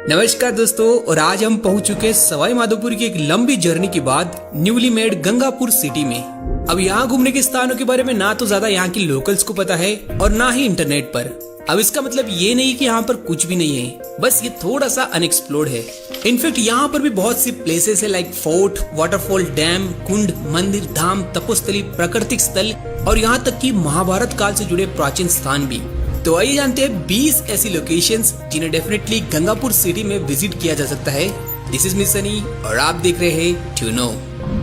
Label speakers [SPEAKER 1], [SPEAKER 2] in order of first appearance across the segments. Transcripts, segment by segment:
[SPEAKER 1] नमस्कार दोस्तों, और आज हम पहुंच चुके सवाई माधोपुर की एक लंबी जर्नी के बाद न्यूली मेड गंगापुर सिटी में। अब यहाँ घूमने के स्थानों के बारे में ना तो ज्यादा यहाँ की लोकल्स को पता है और ना ही इंटरनेट पर। अब इसका मतलब ये नहीं कि यहाँ पर कुछ भी नहीं है, बस ये थोड़ा सा अनएक्सप्लोर्ड है। इनफैक्ट यहाँ पर भी बहुत सी प्लेसेस है लाइक फोर्ट, वाटरफॉल, डैम, कुंड, मंदिर, धाम, तपोस्थली, प्राकृतिक स्थल और यहाँ तक कि महाभारत काल से जुड़े प्राचीन स्थान भी। तो आइए जानते हैं 20 ऐसी लोकेशंस जिन्हें डेफिनेटली गंगापुर सिटी में विजिट किया जा सकता है। दिस इज मिस सनी और आप देख रहे हैं टू नो।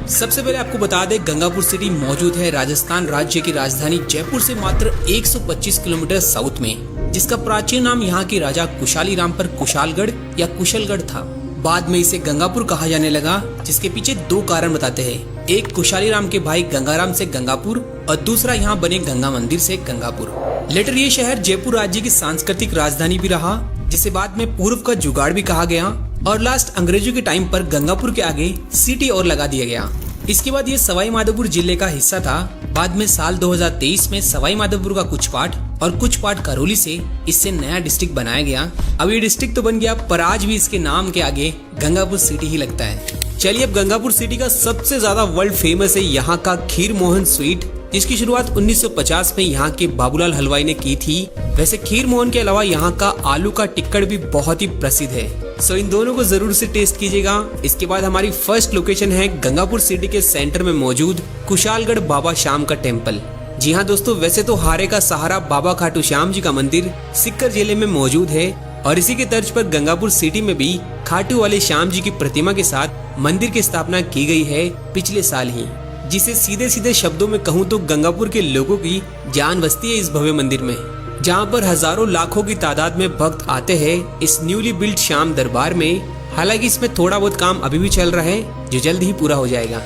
[SPEAKER 1] सबसे पहले आपको बता दें, गंगापुर सिटी मौजूद है राजस्थान राज्य की राजधानी जयपुर से मात्र 125 किलोमीटर साउथ में, जिसका प्राचीन नाम यहाँ के राजा कुशाली राम पर कुशालगढ़ या कुशलगढ़ था। बाद में इसे गंगापुर कहा जाने लगा, जिसके पीछे दो कारण बताते हैं। एक कुशाली राम के भाई गंगाराम से गंगापुर और दूसरा यहाँ बने गंगा मंदिर से गंगापुर। लेटर ये शहर जयपुर राज्य की सांस्कृतिक राजधानी भी रहा, जिसे बाद में पूर्व का जुगाड़ भी कहा गया और लास्ट अंग्रेजों के टाइम पर गंगापुर के आगे सिटी और लगा दिया गया। इसके बाद ये सवाई माधोपुर जिले का हिस्सा था। बाद में साल 2023 में सवाई माधोपुर का कुछ पार्ट और कुछ पार्ट करौली से इससे नया डिस्ट्रिक्ट बनाया गया। अब ये डिस्ट्रिक्ट तो बन गया, पर आज भी इसके नाम के आगे गंगापुर सिटी ही लगता है। चलिए, अब गंगापुर सिटी का सबसे ज्यादा वर्ल्ड फेमस है यहाँ का खीर मोहन स्वीट, जिसकी शुरुआत 1950 में यहाँ के बाबूलाल हलवाई ने की थी। वैसे खीर मोहन के अलावा यहाँ का आलू का टिक्कड़ भी बहुत ही प्रसिद्ध है, सो इन दोनों को जरूर से टेस्ट कीजिएगा। इसके बाद हमारी फर्स्ट लोकेशन है गंगापुर सिटी के सेंटर में मौजूद कुशालगढ़ बाबा श्याम का टेम्पल। जी हाँ दोस्तों, वैसे तो हारे का सहारा बाबा खाटू श्याम जी का मंदिर सिक्कर जिले में मौजूद है और इसी के तर्ज पर गंगापुर सिटी में भी खाटू वाले श्याम जी की प्रतिमा के साथ मंदिर की स्थापना की गई है पिछले साल ही, जिसे सीधे सीधे शब्दों में कहूँ तो गंगापुर के लोगों की जान बसती है इस भव्य मंदिर में, जहाँ पर हजारों लाखों की तादाद में भक्त आते हैं इस न्यूली बिल्ट श्याम दरबार में। हालांकि इसमें थोड़ा बहुत काम अभी भी चल रहा है, जो जल्द ही पूरा हो जाएगा।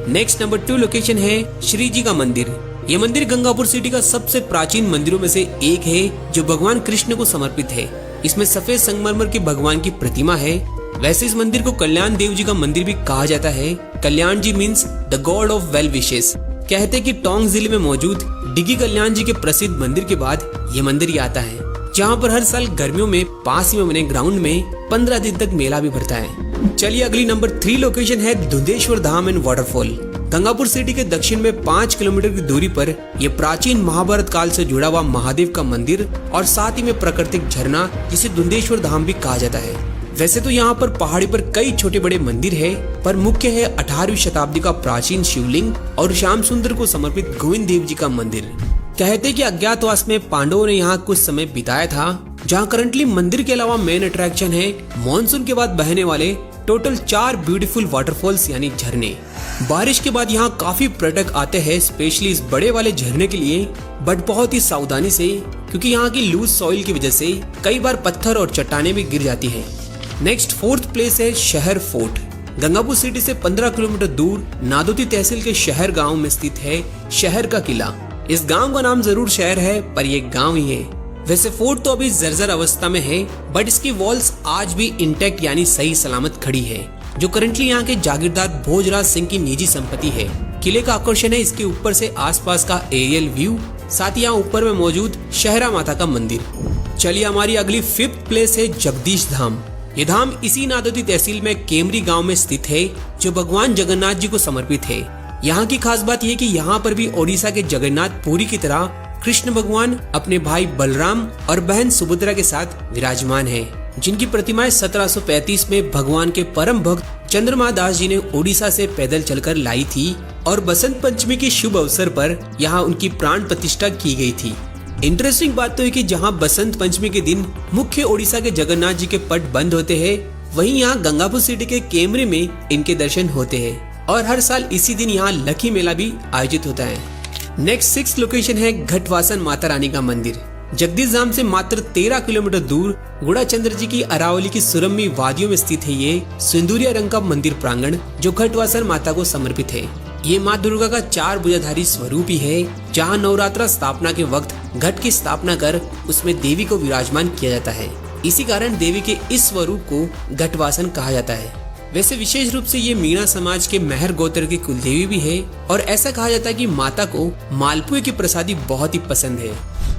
[SPEAKER 1] नेक्स्ट नंबर 2 लोकेशन है श्री जी का मंदिर। ये मंदिर गंगापुर सिटी का सबसे प्राचीन मंदिरों में से एक है, जो भगवान कृष्ण को समर्पित है। इसमें सफेद संगमरमर के भगवान की प्रतिमा है। वैसे इस मंदिर को कल्याण देव जी का मंदिर भी कहा जाता है। Kalyan ji means the god of well wishes. कहते हैं कि टोंक जिले में मौजूद डिगी कल्याण जी के प्रसिद्ध मंदिर के बाद ये मंदिर ही आता है, जहाँ पर हर साल गर्मियों में पास में बने ग्राउंड में 15 दिन तक मेला भी भरता है। चलिए, अगली नंबर 3 लोकेशन है धुंधेश्वर धाम एंड वाटरफॉल। गंगापुर सिटी के दक्षिण में 5 किलोमीटर की दूरी पर यह प्राचीन महाभारत काल से जुड़ा हुआ महादेव का मंदिर और साथ ही में प्राकृतिक झरना, जिसे धुंधेश्वर धाम भी कहा जाता है। वैसे तो यहाँ पर पहाड़ी पर कई छोटे बड़े मंदिर है, पर मुख्य है 18वीं शताब्दी का प्राचीन शिवलिंग और श्याम सुंदर को समर्पित गोविंद देव जी का मंदिर। कहते कि अज्ञातवास में पांडवों ने यहाँ कुछ समय बिताया था। जहाँ करंटली मंदिर के अलावा मेन अट्रैक्शन है मॉनसून के बाद बहने वाले टोटल 4 ब्यूटीफुल वाटरफॉल्स यानी झरने। बारिश के बाद यहाँ काफी पर्यटक आते हैं स्पेशली इस बड़े वाले झरने के लिए, बट बहुत ही सावधानी से, क्योंकि यहाँ की लूज सॉइल की वजह से कई बार पत्थर और चट्टाने भी गिर जाती है। नेक्स्ट 4th प्लेस है शहर फोर्ट। गंगापुर सिटी से 15 किलोमीटर दूर नादौती तहसील के शहर गांव में स्थित है शहर का किला। इस गांव का नाम जरूर शहर है, पर यह गांव ही है। वैसे फोर्ट तो अभी जर्जर अवस्था में है, बट इसकी वॉल्स आज भी इंटैक्ट यानी सही सलामत खड़ी है, जो करंटली यहाँ के जागीरदार भोजराज सिंह की निजी संपत्ति है। किले का आकर्षण है इसके ऊपर से आसपास का एरियल व्यू, साथ ही यहाँ ऊपर में मौजूद शहरा माता का मंदिर। चलिए, हमारी अगली 5th प्लेस है जगदीश धाम। ये धाम इसी नादौती तहसील में केमरी गांव में स्थित है, जो भगवान जगन्नाथ जी को समर्पित है। यहाँ की खास बात यह कि यहाँ पर भी ओडिशा के जगन्नाथ पुरी की तरह कृष्ण भगवान अपने भाई बलराम और बहन सुभद्रा के साथ विराजमान है, जिनकी प्रतिमाएं 1735 में भगवान के परम भक्त चंद्रमा दास जी ने ओडिशा से पैदल चलकर लाई थी और बसंत पंचमी के शुभ अवसर पर यहाँ उनकी प्राण प्रतिष्ठा की गई थी। इंटरेस्टिंग बात तो है कि जहाँ बसंत पंचमी के दिन मुख्य ओडिशा के जगन्नाथ जी के पट बंद होते हैं, वहीं यहाँ गंगापुर सिटी के केमरे में इनके दर्शन होते हैं और हर साल इसी दिन यहाँ लकी मेला भी आयोजित होता है। नेक्स्ट 6th लोकेशन है घटवासन माता रानी का मंदिर। जगदीश धाम से मात्र 13 किलोमीटर दूर गुड़ाचंद्र जी की अरावली की सुरम्य वादियों में स्थित है ये सिंदूरिया रंग का मंदिर प्रांगण, जो घटवासन माता को समर्पित है। ये माँ दुर्गा का 4 भुजाधारी स्वरूप ही है, जहाँ नवरात्रा स्थापना के वक्त घट की स्थापना कर उसमें देवी को विराजमान किया जाता है। इसी कारण देवी के इस स्वरूप को घटवासन कहा जाता है। वैसे विशेष रूप से ये मीणा समाज के मेहर गोत्र की कुलदेवी भी है और ऐसा कहा जाता है कि माता को मालपुए की प्रसादी बहुत ही पसंद है।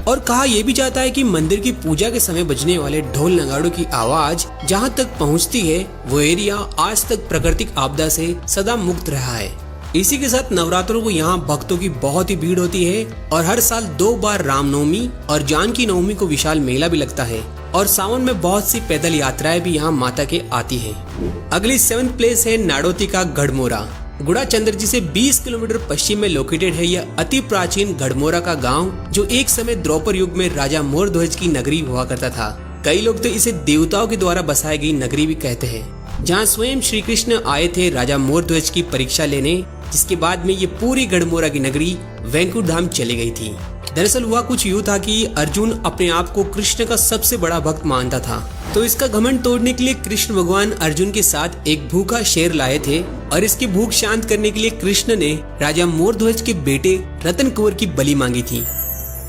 [SPEAKER 1] और कहा यह भी जाता है कि मंदिर की पूजा के समय बजने वाले ढोल नगाड़ों की आवाज जहाँ तक पहुँचती है वो एरिया आज तक प्राकृतिक आपदा से सदा मुक्त रहा है। इसी के साथ नवरात्रों को यहाँ भक्तों की बहुत ही भीड़ होती है और हर साल 2 बार रामनवमी और जानकी नवमी को विशाल मेला भी लगता है और सावन में बहुत सी पैदल यात्राएं भी यहाँ माता के आती है। अगली 7th प्लेस है नाडोती का गढ़मोरा। गुड़ाचंद्र जी से 20 किलोमीटर पश्चिम में लोकेटेड है यह अति प्राचीन गढ़मोरा का गांव, जो एक समय द्रौपद युग में राजा मोरध्वज की नगरी हुआ करता था। कई लोग तो इसे देवताओं के द्वारा बसाई गई नगरी भी कहते हैं, जहाँ स्वयं श्री कृष्ण आए थे राजा मोरध्वज की परीक्षा लेने, जिसके बाद में ये पूरी गढ़मोरा की नगरी वैकुंठ धाम चली गई थी। दरअसल हुआ कुछ यूँ था कि अर्जुन अपने आप को कृष्ण का सबसे बड़ा भक्त मानता था, तो इसका घमंड तोड़ने के लिए कृष्ण भगवान अर्जुन के साथ एक भूखा शेर लाए थे और इसकी भूख शांत करने के लिए कृष्ण ने राजा मोरध्वज के बेटे रतन कुंवर की बलि मांगी थी।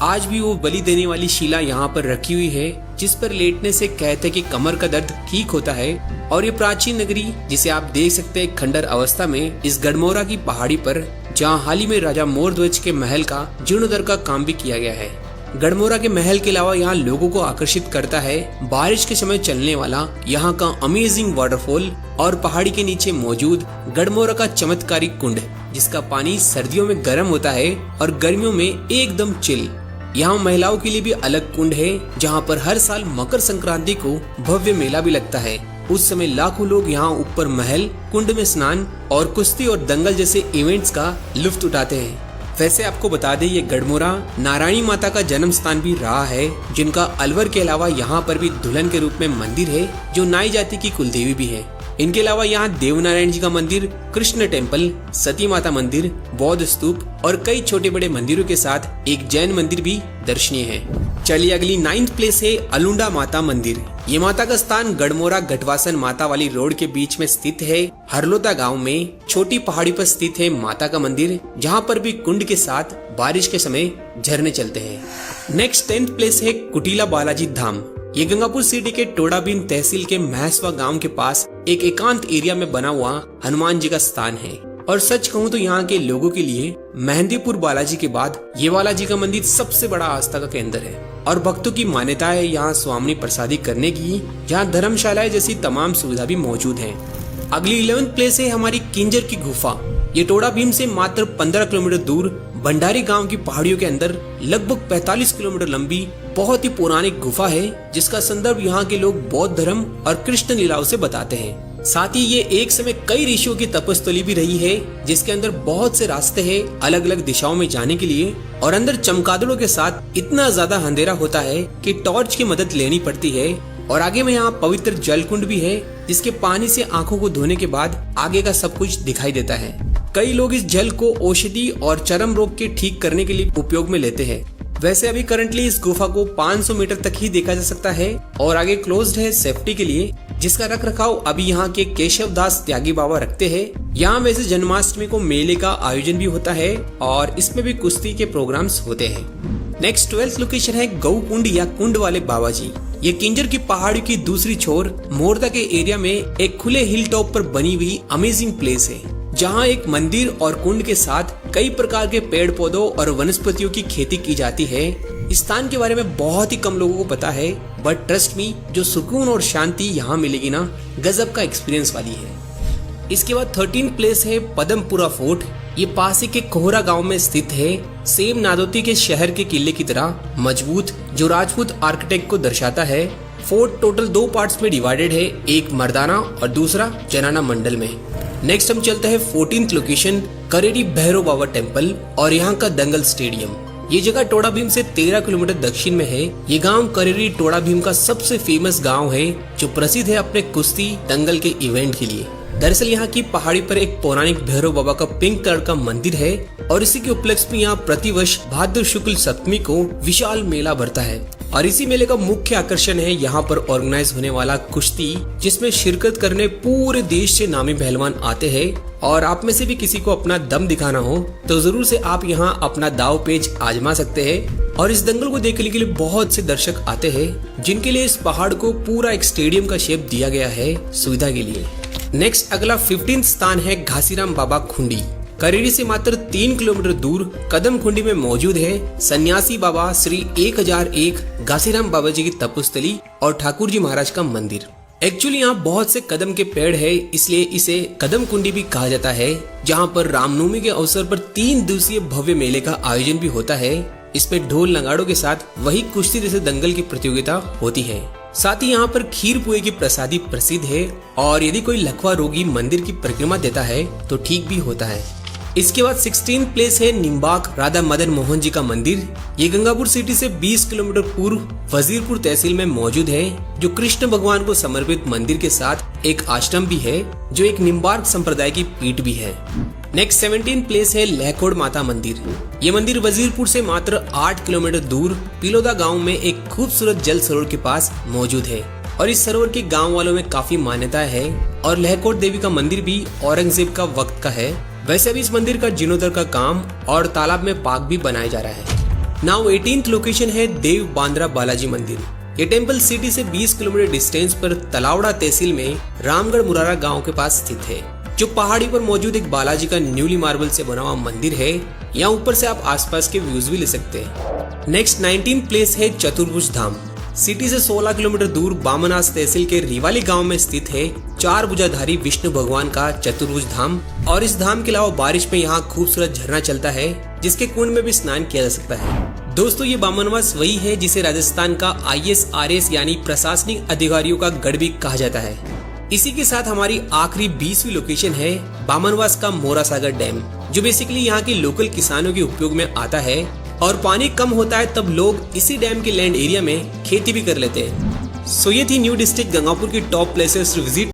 [SPEAKER 1] आज भी वो बलि देने वाली शिला यहाँ पर रखी हुई है, जिस पर लेटने से कहते हैं कि कमर का दर्द ठीक होता है। और ये प्राचीन नगरी जिसे आप देख सकते हैं खंडर अवस्था में इस गढ़मोरा की पहाड़ी पर, जहाँ हाल ही में राजा मोरध्वज के महल का जीर्णोद्धार का काम भी किया गया है। गढ़मोरा के महल के अलावा यहाँ लोगों को आकर्षित करता है बारिश के समय चलने वाला यहाँ का अमेजिंग वाटरफॉल और पहाड़ी के नीचे मौजूद गढ़मोरा का चमत्कारिक कुंड, जिसका पानी सर्दियों में गर्म होता है और गर्मियों में एकदम चिल। यहाँ महिलाओं के लिए भी अलग कुंड है, जहाँ पर हर साल मकर संक्रांति को भव्य मेला भी लगता है। उस समय लाखों लोग यहाँ ऊपर महल कुंड में स्नान और कुश्ती और दंगल जैसे इवेंट्स का लुत्फ उठाते हैं। वैसे आपको बता दें ये गढ़मोरा नारायणी माता का जन्म स्थान भी रहा है, जिनका अलवर के अलावा यहाँ पर भी दुल्हन के रूप में मंदिर है, जो नाई जाति की कुलदेवी भी है। इनके अलावा यहाँ देवनारायण जी का मंदिर, कृष्ण टेम्पल, सती माता मंदिर, बौद्ध स्तूप और कई छोटे बड़े मंदिरों के साथ एक जैन मंदिर भी दर्शनीय है। चलिए अगली 9th प्लेस है अलुंडा माता मंदिर। ये माता का स्थान गढ़मोरा गटवासन माता वाली रोड के बीच में स्थित है। हरलोता गांव में छोटी पहाड़ी पर स्थित है माता का मंदिर, जहां पर भी कुंड के साथ बारिश के समय झरने चलते हैं। नेक्स्ट 10th प्लेस है कुटीला बालाजी धाम। ये गंगापुर सिटी के टोडाभीम तहसील के महसवा गांव के पास एक एकांत एरिया में बना हुआ हनुमान जी का स्थान है। और सच कहूँ तो यहाँ के लोगों के लिए मेहंदीपुर बालाजी के बाद ये बालाजी का मंदिर सबसे बड़ा आस्था का केंद्र है और भक्तों की मान्यता है यहाँ स्वामी प्रसादी करने की, जहाँ धर्मशालाएं जैसी तमाम सुविधा भी मौजूद है। अगली 11th प्लेस है हमारी किंजर की गुफा। ये टोडाभीम से मात्र 15 किलोमीटर दूर भंडारी गांव की पहाड़ियों के अंदर लगभग 45 किलोमीटर लंबी बहुत ही पौराणिक गुफा है, जिसका संदर्भ यहाँ के लोग बौद्ध धर्म और कृष्ण लीलाओं से बताते हैं। साथ ही ये एक समय कई ऋषियों की तपस्थली भी रही है, जिसके अंदर बहुत से रास्ते हैं अलग अलग दिशाओं में जाने के लिए और अंदर चमगादड़ों के साथ इतना ज्यादा अंधेरा होता है कि टॉर्च की मदद लेनी पड़ती है। और आगे में यहाँ पवित्र जल कुंड भी है, जिसके पानी से आंखों को धोने के बाद आगे का सब कुछ दिखाई देता है। कई लोग इस जल को औषधि और चर्म रोग के ठीक करने के लिए उपयोग में लेते हैं। वैसे अभी करंटली इस गुफा को 500 मीटर तक ही देखा जा सकता है और आगे क्लोज्ड है सेफ्टी के लिए, जिसका रख रखाव अभी यहाँ के केशव दास त्यागी बाबा रखते हैं। यहाँ वैसे जन्माष्टमी को मेले का आयोजन भी होता है और इसमें भी कुश्ती के प्रोग्राम्स होते हैं। नेक्स्ट 12th लोकेशन है गौ कुंड या कुंड वाले बाबा जी। ये किंजर की पहाड़ी की दूसरी छोर मोरदा के एरिया में एक खुले हिल टॉप पर बनी हुई अमेजिंग प्लेस है, जहाँ एक मंदिर और कुंड के साथ कई प्रकार के पेड़ पौधों और वनस्पतियों की खेती की जाती है। इस स्थान के बारे में बहुत ही कम लोगों को पता है, बट ट्रस्ट मी, जो सुकून और शांति यहाँ मिलेगी ना, गजब का एक्सपीरियंस वाली है। इसके बाद 13th प्लेस है पदमपुरा फोर्ट। ये पास ही के कोहरा गांव में स्थित है। सेम नादौती के शहर के किले की तरह मजबूत, जो राजपूत आर्किटेक्ट को दर्शाता है। फोर्ट टोटल 2 पार्ट्स में डिवाइडेड है, एक मर्दाना और दूसरा जनाना मंडल में। नेक्स्ट हम चलते हैं 14th लोकेशन करेरी भैरव बाबा टेम्पल और यहाँ का दंगल स्टेडियम। ये जगह टोडाभीम से 13 किलोमीटर दक्षिण में है। ये गांव करेरी टोडाभीम का सबसे फेमस गांव है, जो प्रसिद्ध है अपने कुश्ती दंगल के इवेंट के लिए। दरअसल यहाँ की पहाड़ी पर एक पौराणिक भैरव बाबा का पिंक कलर का मंदिर है और इसी के उपलक्ष्य में यहाँ प्रतिवर्ष भाद्र शुक्ल सप्तमी को विशाल मेला भरता है। और इसी मेले का मुख्य आकर्षण है यहाँ पर ऑर्गेनाइज होने वाला कुश्ती, जिसमें शिरकत करने पूरे देश से नामी पहलवान आते हैं। और आप में से भी किसी को अपना दम दिखाना हो तो जरूर से आप यहाँ अपना दाव पेच आजमा सकते हैं। और इस दंगल को देखने के लिए बहुत से दर्शक आते हैं, जिनके लिए इस पहाड़ को पूरा एक स्टेडियम का शेप दिया गया है सुविधा के लिए। नेक्स्ट अगला 15th स्थान है घासीराम बाबा खुंडी। करेरी से मात्र 3 किलोमीटर दूर कदमकुंडी में मौजूद है सन्यासी बाबा श्री 1001 घासीराम बाबा जी की तपोस्थली और ठाकुर जी महाराज का मंदिर। एक्चुअली यहाँ बहुत से कदम के पेड़ है, इसलिए इसे कदमकुंडी भी कहा जाता है, जहाँ पर रामनवमी के अवसर पर 3 दिवसीय भव्य मेले का आयोजन भी होता है। इसमें ढोल नगाड़ों के साथ वही कुश्ती जैसे दंगल की प्रतियोगिता होती है। साथ ही यहाँ पर खीर पुए की प्रसादी प्रसिद्ध है और यदि कोई लकवा रोगी मंदिर की परिक्रमा देता है तो ठीक भी होता है। इसके बाद 16 प्लेस है निम्बाक राधा मदन मोहन जी का मंदिर। ये गंगापुर सिटी से 20 किलोमीटर पूर्व वजीरपुर तहसील में मौजूद है, जो कृष्ण भगवान को समर्पित मंदिर के साथ एक आश्रम भी है, जो एक निम्बार्क संप्रदाय की पीठ भी है। नेक्स्ट 17 प्लेस है लहकोड माता मंदिर। ये मंदिर वजीरपुर से मात्र 8 किलोमीटर दूर पिलोदा गांव में एक खूबसूरत जल सरोवर के पास मौजूद है और इस सरोवर के गांव वालों में काफी मान्यता है। और लहकोड देवी का मंदिर भी औरंगजेब का वक्त का है। वैसे भी इस मंदिर का जीर्णोद्धार का काम और तालाब में पार्क भी बनाया जा रहा है। नाउ 18th लोकेशन है देव बांद्रा बालाजी मंदिर। ये टेम्पल सिटी से 20 किलोमीटर डिस्टेंस पर तलावड़ा तहसील में रामगढ़ मुरारा गांव के पास स्थित है, जो पहाड़ी पर मौजूद एक बालाजी का न्यूली मार्बल से बना हुआ मंदिर है। यहाँ ऊपर से आप आसपास के व्यूज भी ले सकते हैं। नेक्स्ट 19 प्लेस है चतुर्भुज धाम। सिटी से 16 किलोमीटर दूर बामनास तहसील के रिवाली गांव में स्थित है 4 भुजाधारी विष्णु भगवान का चतुर्भुज धाम। और इस धाम के अलावा बारिश में यहाँ खूबसूरत झरना चलता है, जिसके कुंड में भी स्नान किया जा सकता है। दोस्तों, ये बामनवास वही है जिसे राजस्थान का ISRS यानी प्रशासनिक अधिकारियों का गढ़ भी कहा जाता है। इसी के साथ हमारी आखिरी 20वीं लोकेशन है बामनवास का मोरा सागर डैम, जो बेसिकली यहाँ के लोकल किसानों के उपयोग में आता है और पानी कम होता है तब लोग इसी डैम के लैंड एरिया में खेती भी कर लेते हैं। सो ये थी न्यू डिस्ट्रिक्ट गंगापुर की टॉप प्लेसेस टू विजिट।